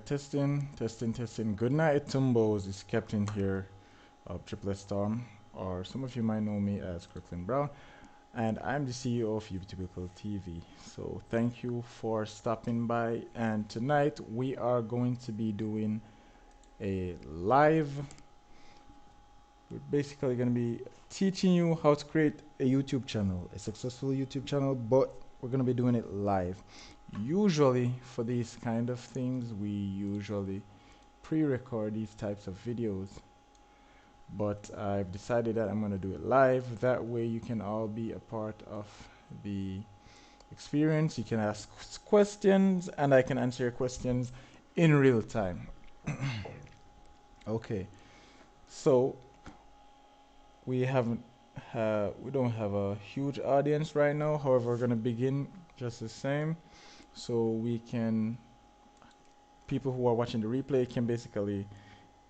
testing. Good night, Tumbos is Captain here of Triplet Storm, or some of you might know me as Crooklyn Brown, and I'm the CEO of Ubitypical TV. So thank you for stopping by, and tonight we are going to be doing a live. We're basically going to be teaching you how to create a YouTube channel, a successful YouTube channel, but we're going to be doing it live. Usually for these kind of things, we usually pre-record these types of videos, but I've decided that I'm going to do it live. That way you can all be a part of the experience. You can ask questions and I can answer your questions in real time. Okay, so we don't have a huge audience right now. However, we're going to begin just the same, so people who are watching the replay can basically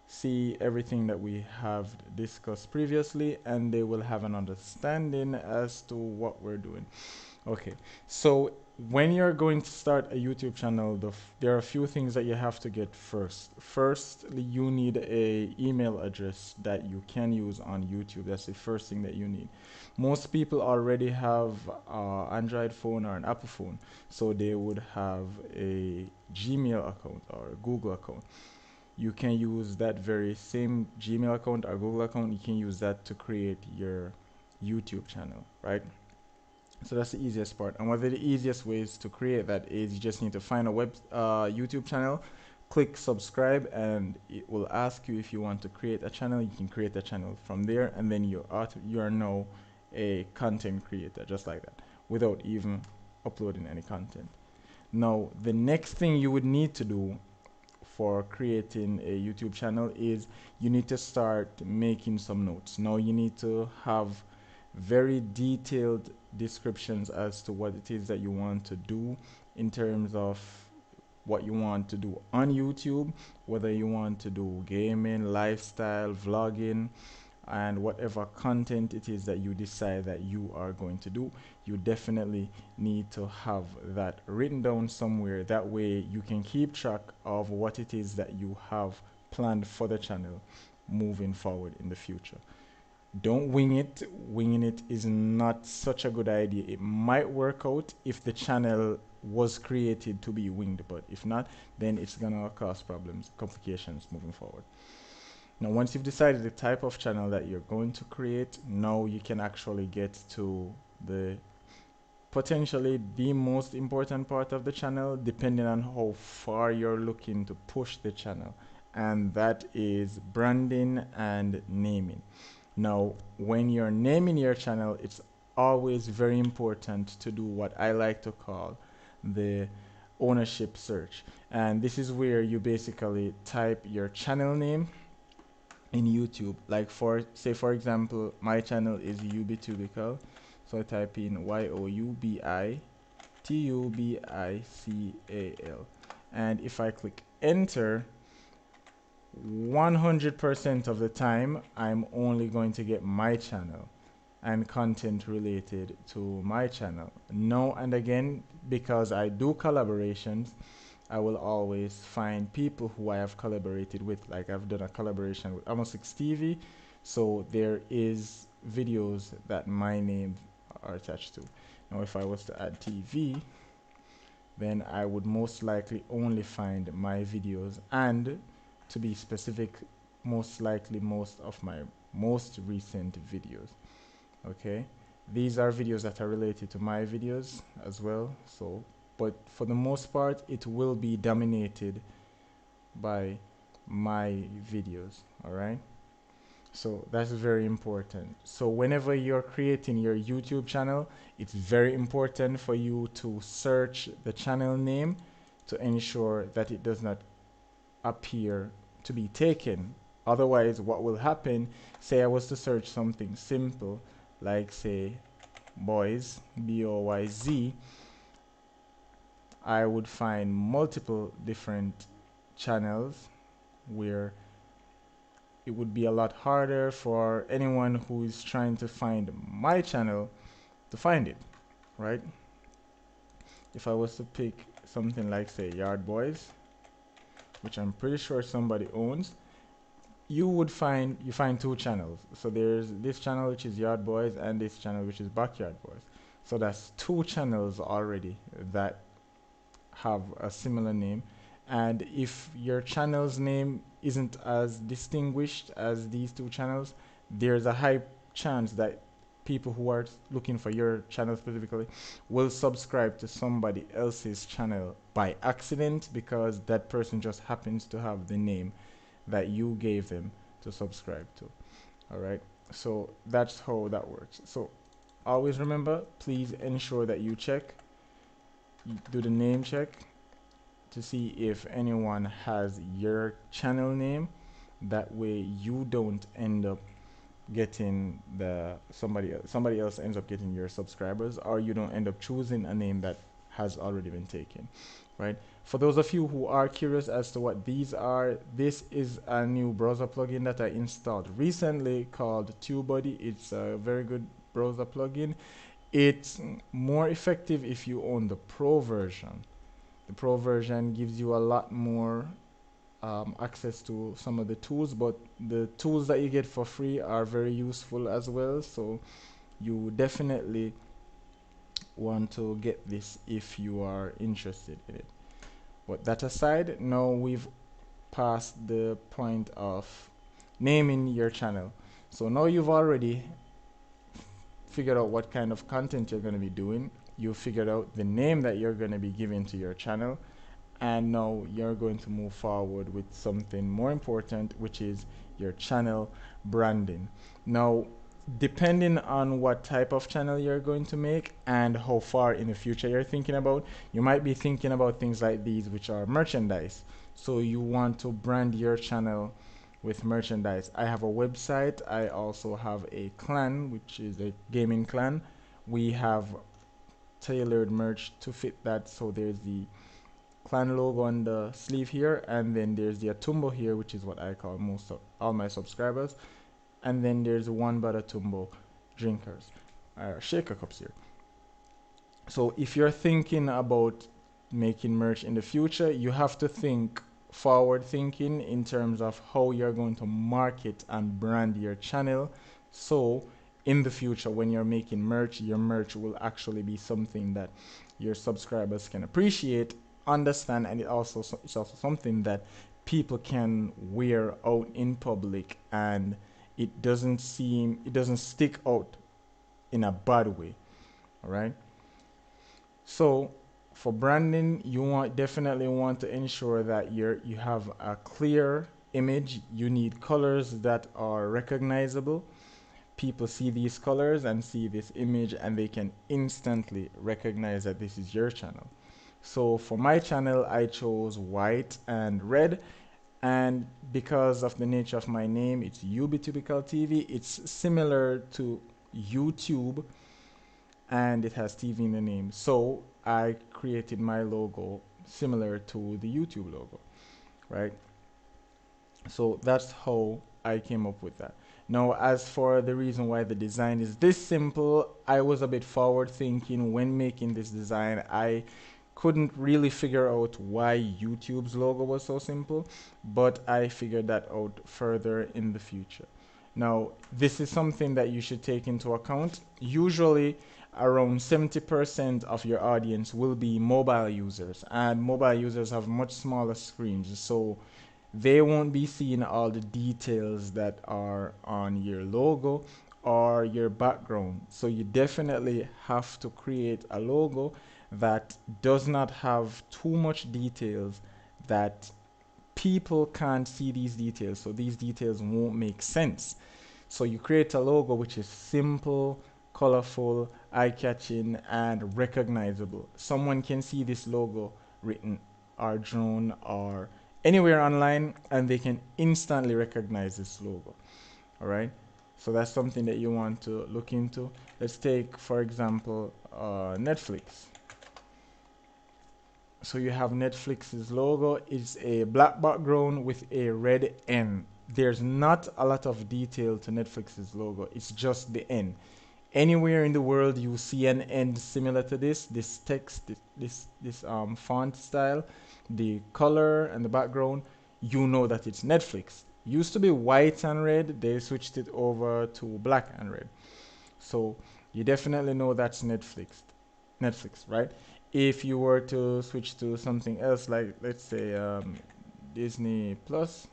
see everything that we have discussed previously, and they will have an understanding as to what we're doing. Okay, so when you're going to start a YouTube channel, there are a few things that you have to get first. Firstly, you need a email address that you can use on YouTube. That's the first thing that you need. Most people already have an Android phone or an Apple phone, so they would have a Gmail account or a Google account. You can use that very same Gmail account or Google account. You can use that to create your YouTube channel, right? So that's the easiest part. And one of the easiest ways to create that is you just need to find a YouTube channel, click subscribe, and it will ask you if you want to create a channel. You can create a channel from there, and then you are now a content creator, just like that, without even uploading any content. Now, the next thing you would need to do for creating a YouTube channel is you need to start making some notes. Now, you need to have very detailed descriptions as to what it is that you want to do in terms of what you want to do on YouTube, whether you want to do gaming, lifestyle, vlogging, and whatever content it is that you decide that you are going to do. You definitely need to have that written down somewhere. That way you can keep track of what it is that you have planned for the channel moving forward in the future. Don't wing it. Winging it is not such a good idea. It might work out if the channel was created to be winged, but if not, then it's gonna cause problems, complications moving forward. Now, once you've decided the type of channel that you're going to create, now you can actually get to the potentially the most important part of the channel, depending on how far you're looking to push the channel, and that is branding and naming. Now, when you're naming your channel, it's always very important to do what I like to call the ownership search. And this is where you basically type your channel name in YouTube. Like for example, my channel is Ubitypical. So I type in YOUBITUBICAL. And if I click enter, 100% of the time I'm only going to get my channel and content related to my channel. Now and again, because I do collaborations, I will always find people who I have collaborated with. Like I've done a collaboration with Amosix TV, so there is videos that my name are attached to. Now if I was to add TV, then I would most likely only find my videos, and to be specific, most likely most of my most recent videos. Okay, these are videos that are related to my videos as well, so but for the most part it will be dominated by my videos. All right, so that's very important. So whenever you're creating your YouTube channel, it's very important for you to search the channel name to ensure that it does not appear to be taken. Otherwise, what will happen, say I was to search something simple like say boys, BOYZ, I would find multiple different channels where it would be a lot harder for anyone who is trying to find my channel to find it, right? If I was to pick something like say Yard Boys, which I'm pretty sure somebody owns, you find two channels. So there's this channel which is Yard Boys and this channel which is Backyard Boys. So that's two channels already that have a similar name. And if your channel's name isn't as distinguished as these two channels, there's a high chance that people who are looking for your channel specifically will subscribe to somebody else's channel by accident, because that person just happens to have the name that you gave them to subscribe to. All right, so that's how that works. So always remember, please ensure that you do the name check to see if anyone has your channel name. That way you don't end up getting somebody else ends up getting your subscribers, or you don't end up choosing a name that has already been taken, right? For those of you who are curious as to what these are, this is a new browser plugin that I installed recently called TubeBuddy. It's a very good browser plugin. It's more effective if you own the Pro version. The Pro version gives you a lot more access to some of the tools, but the tools that you get for free are very useful as well. So you definitely want to get this if you are interested in it. But that aside, now we've passed the point of naming your channel. So now you've already figured out what kind of content you're going to be doing. You figured out the name that you're going to be giving to your channel. And now you're going to move forward with something more important, which is your channel branding. Now, depending on what type of channel you're going to make and how far in the future you're thinking about, you might be thinking about things like these, which are merchandise. So you want to brand your channel with merchandise. I have a website. I also have a clan, which is a gaming clan. We have tailored merch to fit that. So there's the clan logo on the sleeve here, and then there's the Atumbo here, which is what I call all my subscribers, and then there's one but Atumbo drinkers, shaker cups here. So if you're thinking about making merch in the future, you have to think forward thinking in terms of how you're going to market and brand your channel. So in the future, when you're making merch, your merch will actually be something that your subscribers can appreciate, understand, and it's also something that people can wear out in public, and it doesn't stick out in a bad way. All right, so for branding, you definitely want to ensure that you have a clear image. You need colors that are recognizable. People see these colors and see this image, and they can instantly recognize that this is your channel. So for my channel, I chose white and red, and because of the nature of my name, it's UBTubical TV. It's similar to YouTube, and it has TV in the name. So I created my logo similar to the YouTube logo, right? So that's how I came up with that. Now, as for the reason why the design is this simple, I was a bit forward thinking when making this design. I couldn't really figure out why YouTube's logo was so simple, but I figured that out further in the future. Now, this is something that you should take into account. Usually, around 70% of your audience will be mobile users, and mobile users have much smaller screens, so they won't be seeing all the details that are on your logo or your background. So you definitely have to create a logo that does not have too much details, that people can't see these details, so these details won't make sense. So you create a logo which is simple, colorful, eye-catching, and recognizable. Someone can see this logo written or drawn or anywhere online, and they can instantly recognize this logo. All right, so that's something that you want to look into. Let's take, for example, Netflix. So you have Netflix's logo. It's a black background with a red N. There's not a lot of detail to Netflix's logo. It's just the N. Anywhere in the world you see an N similar to this text, this font style, the color and the background, you know that it's Netflix. Used to be white and red, they switched it over to black and red. So you definitely know that's Netflix, right? If you were to switch to something else, like let's say Disney Plus,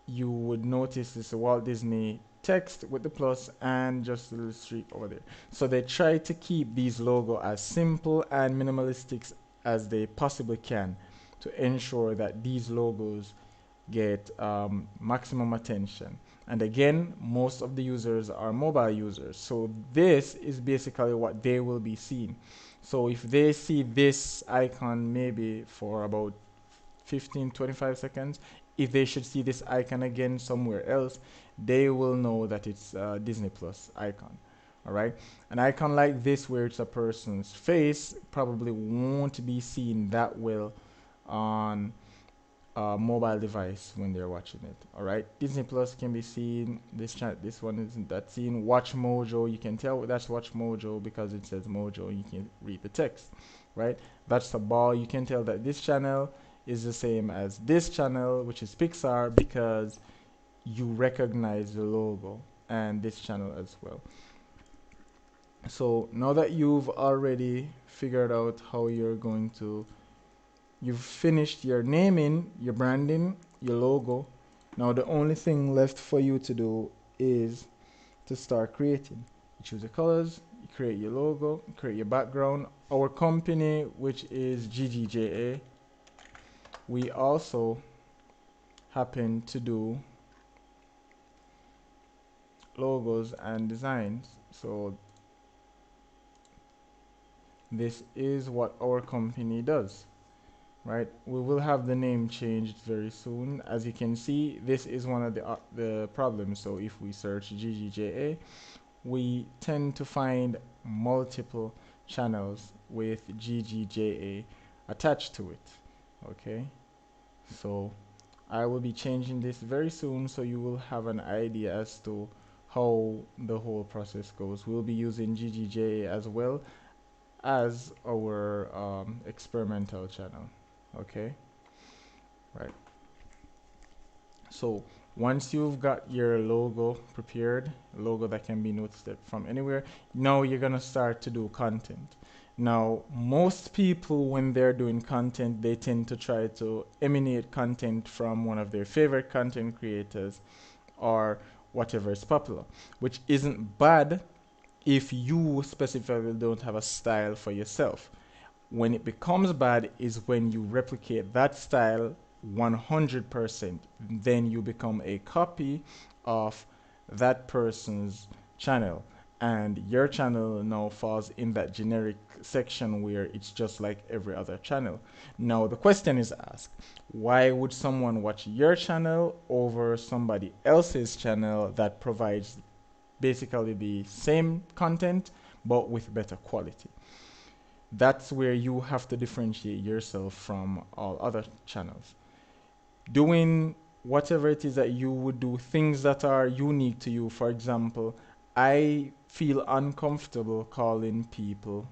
you would notice this Walt Disney text with the plus and just a little streak over there. So they try to keep these logo as simple and minimalistic as they possibly can to ensure that these logos get maximum attention. And again, most of the users are mobile users. So this is basically what they will be seeing. So if they see this icon maybe for about 15-25 seconds, if they should see this icon again somewhere else, they will know that it's a Disney Plus icon. All right, an icon like this where it's a person's face probably won't be seen that well on a mobile device when they're watching it. All right, Disney Plus can be seen. This one isn't that seen. Watch Mojo, you can tell that's Watch Mojo because it says Mojo. You can read the text, right? That's the ball. You can tell that this channel is the same as this channel, which is Pixar, because you recognize the logo, and this channel as well. So now that you've already figured out how you've finished your naming, your branding, your logo. Now the only thing left for you to do is to start creating. You choose the colors, you create your logo, you create your background. Our company, which is GGJA, we also happen to do logos and designs. So this is what our company does, right? We will have the name changed very soon. As you can see, this is one of the problems. So if we search GGJA, we tend to find multiple channels with GGJA attached to it. Okay, so I will be changing this very soon, so you will have an idea as to how the whole process goes. We'll be using GGJA as well as our experimental channel. Okay, right. So once you've got your logo prepared, a logo that can be noticed from anywhere, now you're gonna start to do content. Now, most people, when they're doing content, they tend to try to emanate content from one of their favorite content creators or whatever is popular, which isn't bad if you specifically don't have a style for yourself. When it becomes bad is when you replicate that style 100%. Then you become a copy of that person's channel, and your channel now falls in that generic section where it's just like every other channel. Now the question is asked, why would someone watch your channel over somebody else's channel that provides basically the same content but with better quality? That's where you have to differentiate yourself from all other channels. Doing whatever it is that you would do, things that are unique to you. For example, I feel uncomfortable calling people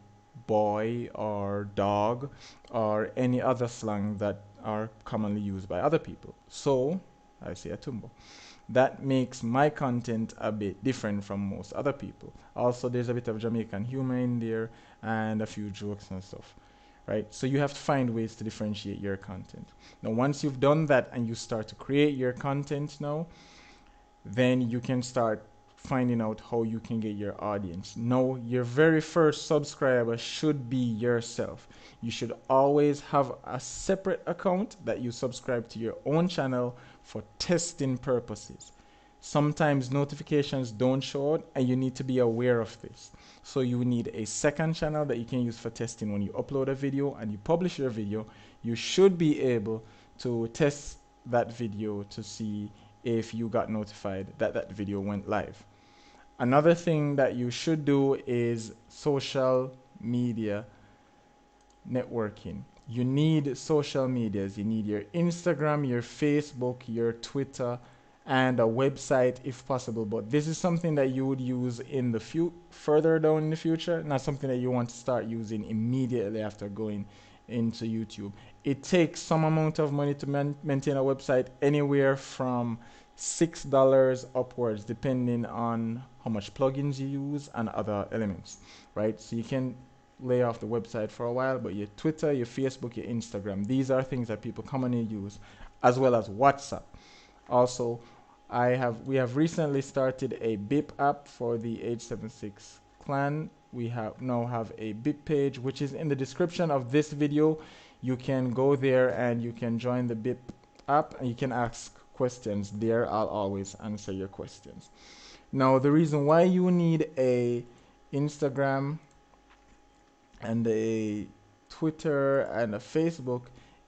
boy or dog or any other slang that are commonly used by other people. So I say a tumbo. That makes my content a bit different from most other people. Also, there's a bit of Jamaican humor in there and a few jokes and stuff, right? So you have to find ways to differentiate your content. Now, once you've done that and you start to create your content now, then you can start finding out how you can get your audience. Now, your very first subscriber should be yourself. You should always have a separate account that you subscribe to your own channel for testing purposes. Sometimes notifications don't show up and you need to be aware of this. So you need a second channel that you can use for testing. When you upload a video and you publish your video, you should be able to test that video to see if you got notified that that video went live. Another thing that you should do is social media networking. You need social medias. You need your Instagram, your Facebook, your Twitter, and a website if possible. But this is something that you would use in the further down in the future, not something that you want to start using immediately after going into YouTube. it takes some amount of money to maintain a website, anywhere from $6 upwards, depending on how much plugins you use and other elements, right? So you can lay off the website for a while, but your Twitter, your Facebook, your Instagram, these are things that people commonly use, as well as WhatsApp. Also, we have recently started a BIP app for the H76 clan. We now have a BIP page, which is in the description of this video. You can go there and you can join the BIP app, and you can ask questions there. I'll always answer your questions. Now, the reason why you need a Instagram and a Twitter and a Facebook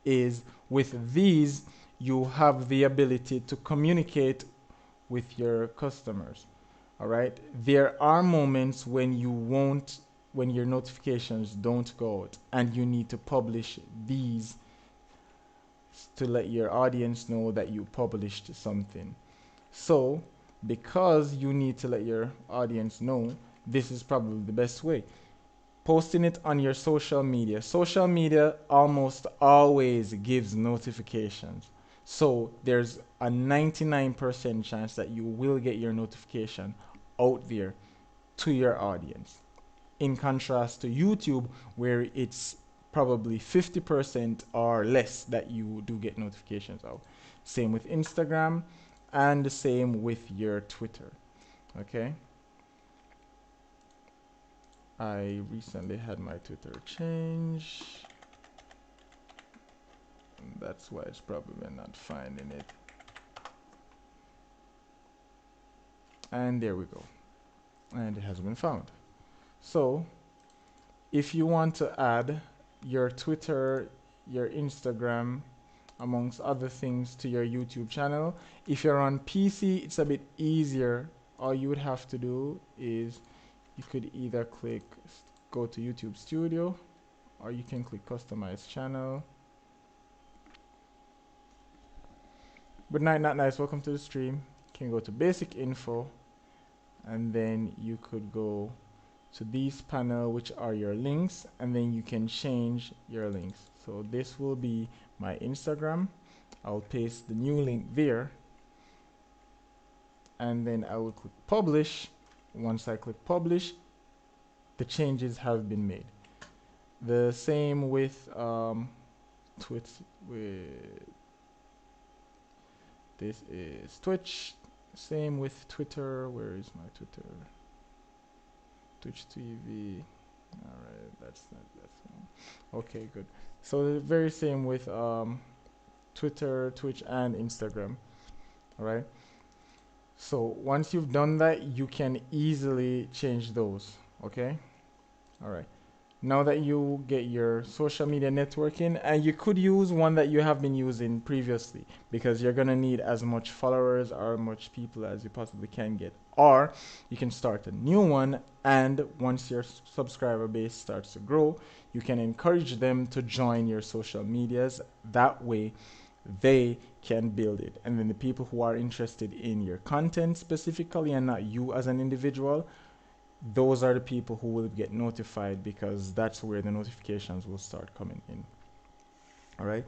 is, with these you have the ability to communicate with your customers. All right, there are moments when when your notifications don't go out, and you need to publish these to let your audience know that you published something. So because you need to let your audience know, this is probably the best way. Posting it on your social media. Social media almost always gives notifications. So there's a 99% chance that you will get your notification out there to your audience. In contrast to YouTube, where it's probably 50% or less that you do get notifications out. Same with Instagram, and the same with your Twitter. Okay. I recently had my Twitter change. That's why it's probably not finding it. And there we go. And it has been found. So if you want to add your Twitter, your Instagram, amongst other things, to your YouTube channel, if you're on PC, it's a bit easier. All you would have to do is you could either go to YouTube Studio, or you can click Customize Channel. Good night, not nice. Welcome to the stream. You can go to Basic Info, and then you could go to these panel, which are your links, and then you can change your links. So this will be my Instagram. I'll paste the new link there, and then I will click Publish. Once I click Publish, the changes have been made. The same with Twitch. This is Twitch. Same with Twitter. Where is my Twitter? Twitch TV. All right, that's not that one. Okay, good. So the very same with Twitter, Twitch, and Instagram. All right. So once you've done that, you can easily change those. Okay. All right. Now that you get your social media networking, and you could use one that you have been using previously, because you're going to need as much followers or much people as you possibly can get. Or you can start a new one, and once your subscriber base starts to grow, you can encourage them to join your social medias. That way they can build it. And then the people who are interested in your content specifically, and not you as an individual, those are the people who will get notified, because that's where the notifications will start coming in. All right.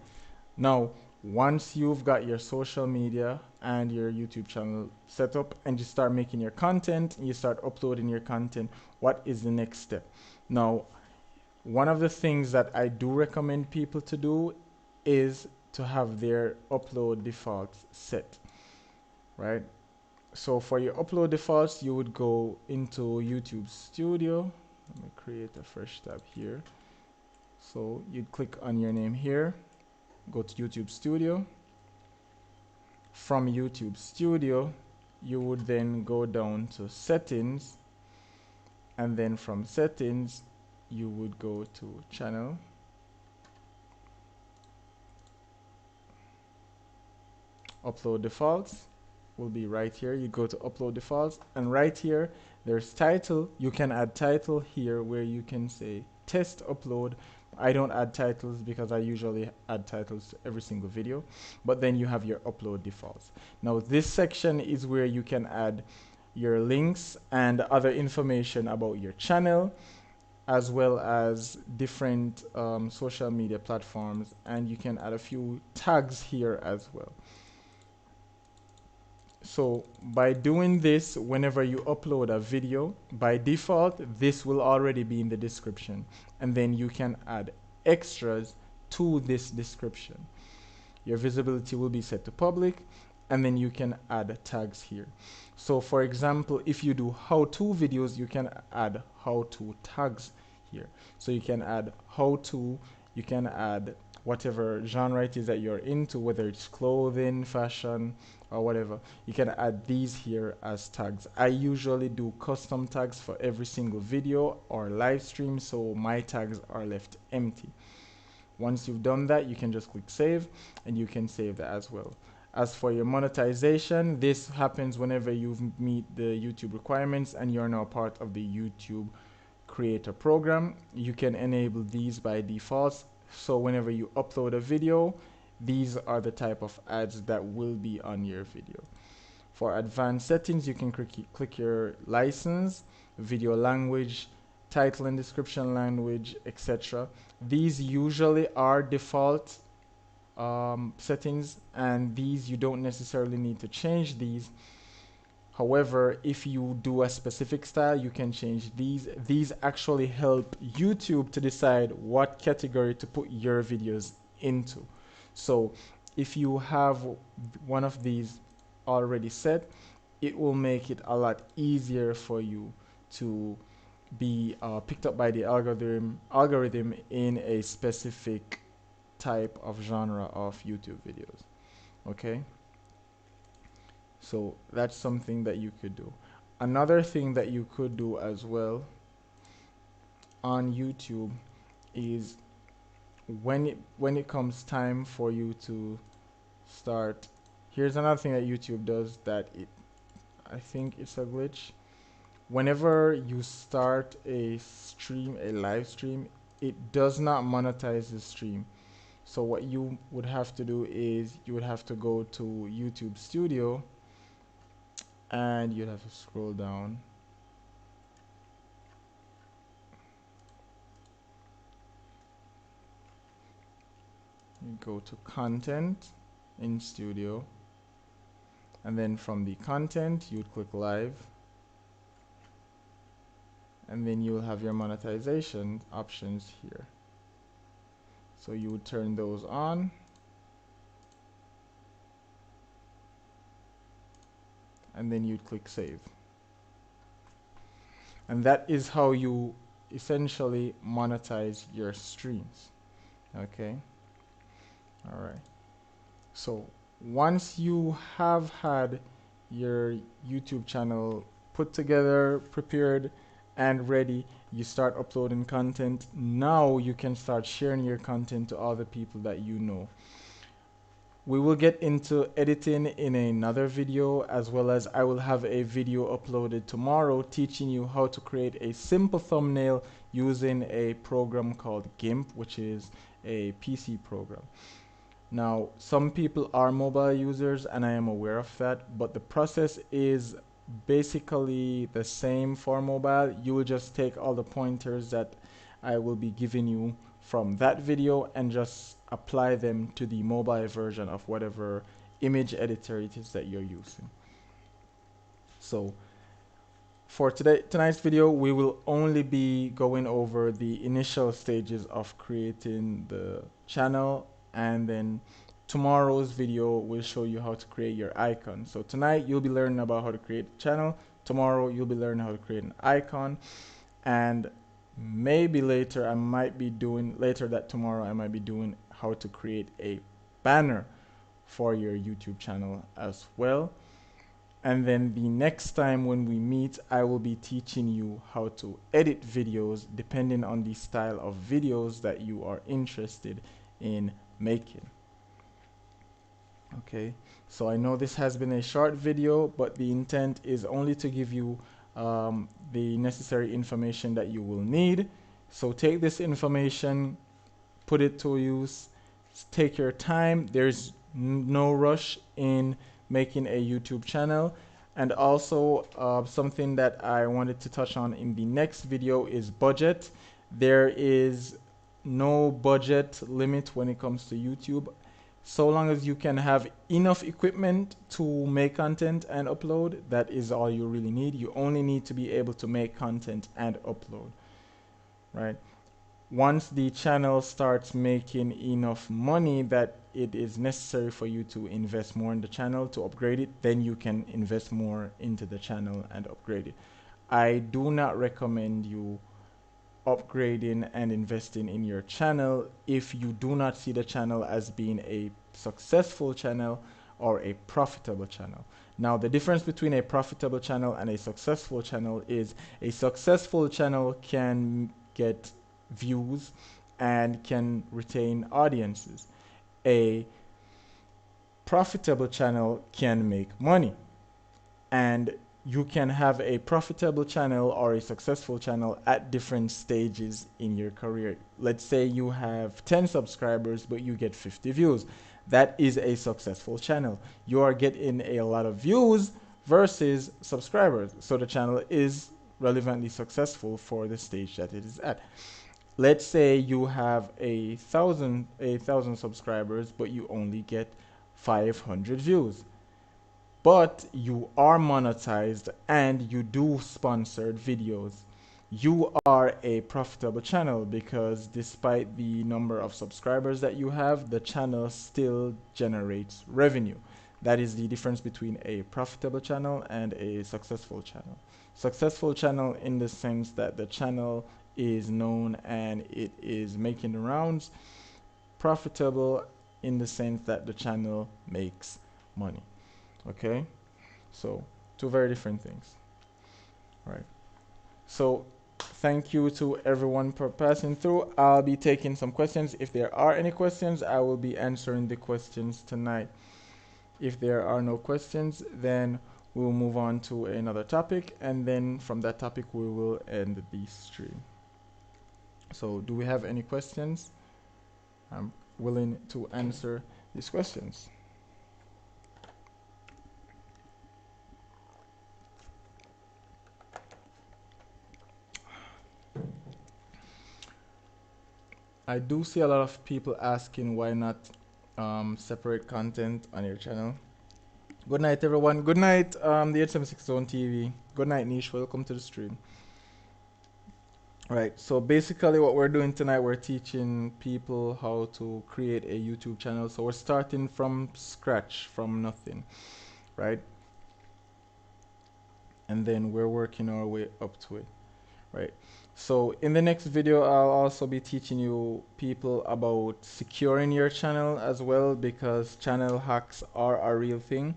Now, once you've got your social media and your YouTube channel set up, and you start making your content, and you start uploading your content, what is the next step? Now, one of the things that I do recommend people to do is to have their upload defaults set, right? So for your upload defaults, you would go into YouTube Studio. Let me create a fresh tab here. So you'd click on your name here, go to YouTube Studio. From YouTube Studio, you would then go down to Settings, and then from Settings, you would go to Channel. Upload defaults will be right here. You go to upload defaults, and right here there's title. You can add title here, where you can say test upload. I don't add titles because I usually add titles to every single video, but then you have your upload defaults. Now this section is where you can add your links and other information about your channel, as well as different social media platforms, and you can add a few tags here as well. So by doing this, whenever you upload a video, by default, this will already be in the description. And then you can add extras to this description. Your visibility will be set to public, and then you can add tags here. So for example, if you do how-to videos, you can add how-to tags here. So you can add how-to, you can add whatever genre it is that you're into, whether it's clothing, fashion, or whatever. You can add these here as tags. I usually do custom tags for every single video or live stream, so my tags are left empty. Once you've done that, you can just click save, and you can save that as well. As for your monetization, this happens whenever you meet the YouTube requirements and you're now part of the YouTube creator program. You can enable these by default. So whenever you upload a video, these are the type of ads that will be on your video. For advanced settings, you can click your license, video language, title and description language, etc. These usually are default settings, and these you don't necessarily need to change these. However, if you do a specific style, you can change these. These actually help YouTube to decide what category to put your videos into. So if you have one of these already set, it will make it a lot easier for you to be picked up by the algorithm in a specific type of genre of YouTube videos. Okay, so that's something that you could do. Another thing that you could do as well on YouTube is when it comes time for you to start. Here's another thing that YouTube does that I think it's a glitch. Whenever you start a stream, a live stream, it does not monetize the stream. So what you would have to do is you would have to go to YouTube Studio, and you'd have to scroll down. You go to content in Studio, and then from the content you'd click live, and then you'll have your monetization options here. So you would turn those on, and then you'd click save. And that is how you essentially monetize your streams. Okay. All right. So once you have had your YouTube channel put together, prepared, and ready, you start uploading content. Now you can start sharing your content to other people that you know. We will get into editing in another video, as well as I will have a video uploaded tomorrow teaching you how to create a simple thumbnail using a program called GIMP, which is a PC program. Now, some people are mobile users, and I am aware of that, but the process is basically the same for mobile. You will just take all the pointers that I will be giving you from that video and just apply them to the mobile version of whatever image editor it is that you're using. So for tonight's video, we will only be going over the initial stages of creating the channel, and then tomorrow's video will show you how to create your icon. So tonight you'll be learning about how to create a channel. Tomorrow you'll be learning how to create an icon, and maybe later that tomorrow I might be doing how to create a banner for your YouTube channel as well. And then the next time when we meet, I will be teaching you how to edit videos depending on the style of videos that you are interested in making. Okay, so I know this has been a short video, but the intent is only to give you the necessary information that you will need. So take this information, put it to use, take your time. There's no rush in making a YouTube channel. And also something that I wanted to touch on in the next video is budget. There is no budget limit when it comes to YouTube. So long as you can have enough equipment to make content and upload, that is all you really need. You only need to be able to make content and upload, right? Once the channel starts making enough money that it is necessary for you to invest more in the channel to upgrade it, then you can invest more into the channel and upgrade it. I do not recommend you upgrading and investing in your channel if you do not see the channel as being a successful channel or a profitable channel. Now, the difference between a profitable channel and a successful channel is a successful channel can get views and can retain audiences. A profitable channel can make money, and you can have a profitable channel or a successful channel at different stages in your career. Let's say you have 10 subscribers but you get 50 views. That is a successful channel. You are getting a lot of views versus subscribers, so the channel is relevantly successful for the stage that it is at. Let's say you have a thousand subscribers but you only get 500 views, but you are monetized and you do sponsored videos. You are a profitable channel because despite the number of subscribers that you have, the channel still generates revenue. That is the difference between a profitable channel and a successful channel. Successful channel in the sense that the channel is known and it is making the rounds. Profitable in the sense that the channel makes money. Okay, so two very different things. All right, so thank you to everyone for passing through. I'll be taking some questions. If there are any questions, I will be answering the questions tonight. If there are no questions, then we'll move on to another topic, and then from that topic we will end the stream. So do we have any questions? I'm willing to answer these questions. I do see a lot of people asking why not separate content on your channel. Good night, everyone. Good night, the 876 Zone TV. Good night, Niche. Welcome to the stream. Right, so basically what we're doing tonight, we're teaching people how to create a YouTube channel. So we're starting from scratch, from nothing, right? And then we're working our way up to it, right? So in the next video, I'll also be teaching you people about securing your channel as well, because channel hacks are a real thing.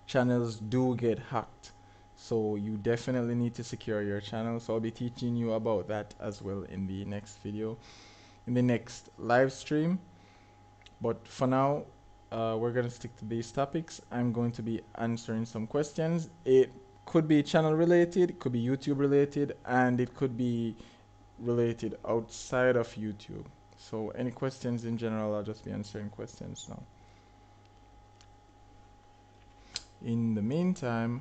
Channels do get hacked. So you definitely need to secure your channel. So I'll be teaching you about that as well in the next video, in the next live stream. But for now, we're going to stick to these topics. I'm going to be answering some questions. It could be channel related, it could be YouTube related, and it could be related outside of YouTube. So any questions in general, I'll just be answering questions now. In the meantime,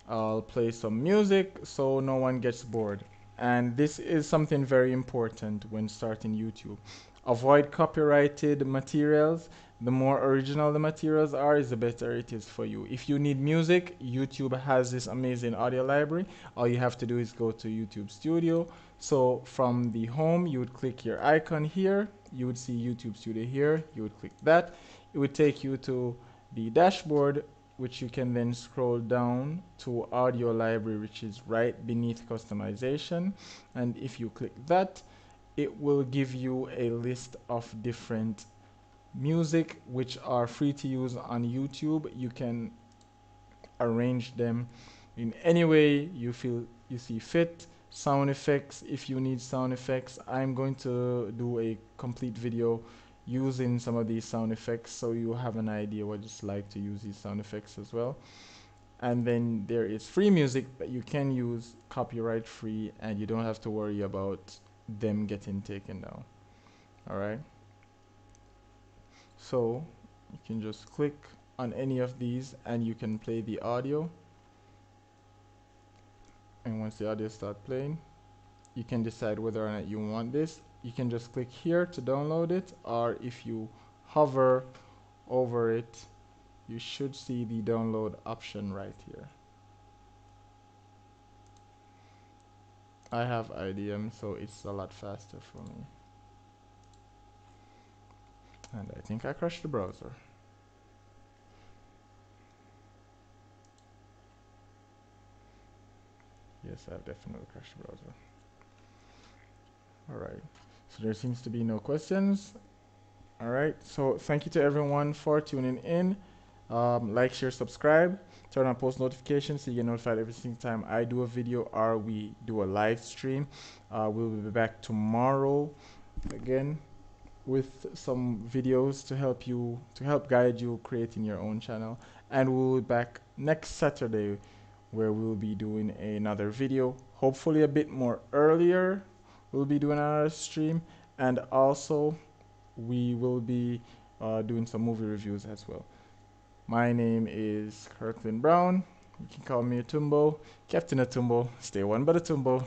I'll play some music so no one gets bored. And this is something very important when starting YouTube. Avoid copyrighted materials. The more original the materials are, is the better it is for you. If you need music, YouTube has this amazing audio library. All you have to do is go to YouTube Studio. So from the home, you would click your icon here. You would see YouTube Studio here. You would click that. It would take you to the dashboard, which you can then scroll down to audio library, which is right beneath customization. And if you click that, it will give you a list of different music which are free to use on YouTube. You can arrange them in any way you feel you see fit. Sound effects, if you need sound effects, I'm going to do a complete video using some of these sound effects so you have an idea what it's like to use these sound effects as well. And then there is free music that you can use copyright free, and you don't have to worry about them getting taken down. Alright, so you can just click on any of these and you can play the audio. And once the audio starts playing, you can decide whether or not you want this. You can just click here to download it, or if you hover over it, you should see the download option right here. I have IDM, so it's a lot faster for me. And I think I crashed the browser. Yes, I've definitely crashed the browser. Alright, so there seems to be no questions. Alright, so thank you to everyone for tuning in. Like, share, subscribe, turn on post notifications so you get notified every single time I do a video or we do a live stream. We'll be back tomorrow again with some videos to help guide you creating your own channel, and we'll be back next Saturday where we'll be doing another video, hopefully a bit more earlier. We'll be doing another stream, and also we will be doing some movie reviews as well. My name is Kirkland Brown. You can call me a Tumbo, Captain Atumbo. Stay one but a Tumbo.